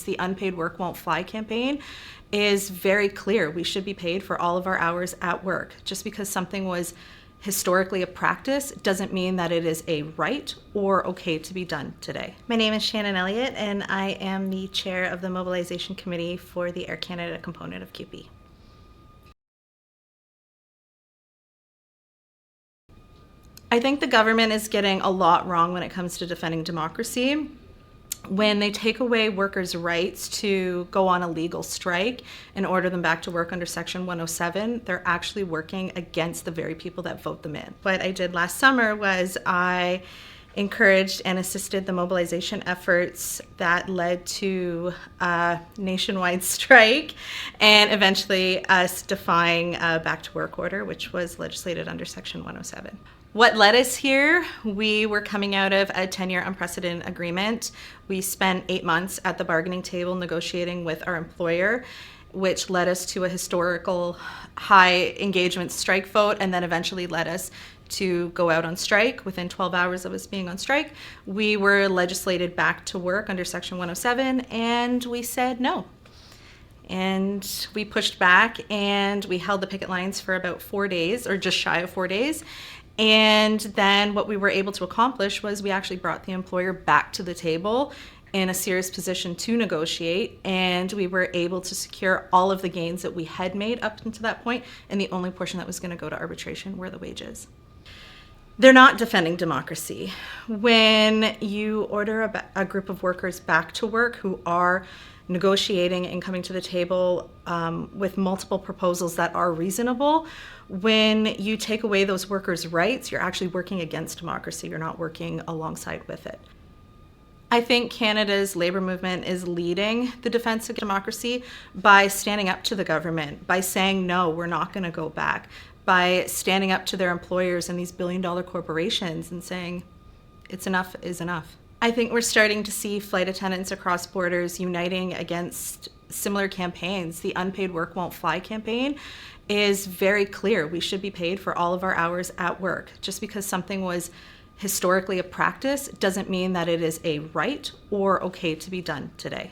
The Unpaid Work Won't Fly campaign is very clear. We should be paid for all of our hours at work. Just because something was historically a practice doesn't mean that it is a right or okay to be done today. My name is Shanyn Elliott, and I am the chair of the Mobilization Committee for the Air Canada component of CUPE. I think the government is getting a lot wrong when it comes to defending democracy. When they take away workers' rights to go on a legal strike and order them back to work under Section 107, they're actually working against the very people that vote them in. What I did last summer was I encouraged and assisted the mobilization efforts that led to a nationwide strike and eventually us defying a back to work order, which was legislated under Section 107. What led us here? We were coming out of a 10-year unprecedented agreement. We spent 8 months at the bargaining table negotiating with our employer, which led us to a historical high engagement strike vote, and then eventually led us to go out on strike. Within 12 hours of us being on strike, we were legislated back to work under Section 107, and we said no. And we pushed back, and we held the picket lines for about 4 days, or just shy of 4 days. And then what we were able to accomplish was we actually brought the employer back to the table in a serious position to negotiate, and we were able to secure all of the gains that we had made up until that point, and the only portion that was going to go to arbitration were the wages. They're not defending democracy. When you order a group of workers back to work who are negotiating and coming to the table with multiple proposals that are reasonable, when you take away those workers' rights, you're actually working against democracy. You're not working alongside with it. I think Canada's labour movement is leading the defense of democracy by standing up to the government, by saying, no, we're not going to go back, by standing up to their employers and these billion-dollar corporations and saying, it's enough is enough. I think we're starting to see flight attendants across borders uniting against similar campaigns. The Unpaid Work Won't Fly campaign is very clear. We should be paid for all of our hours at work. Just because something was historically a practice doesn't mean that it is a right or okay to be done today.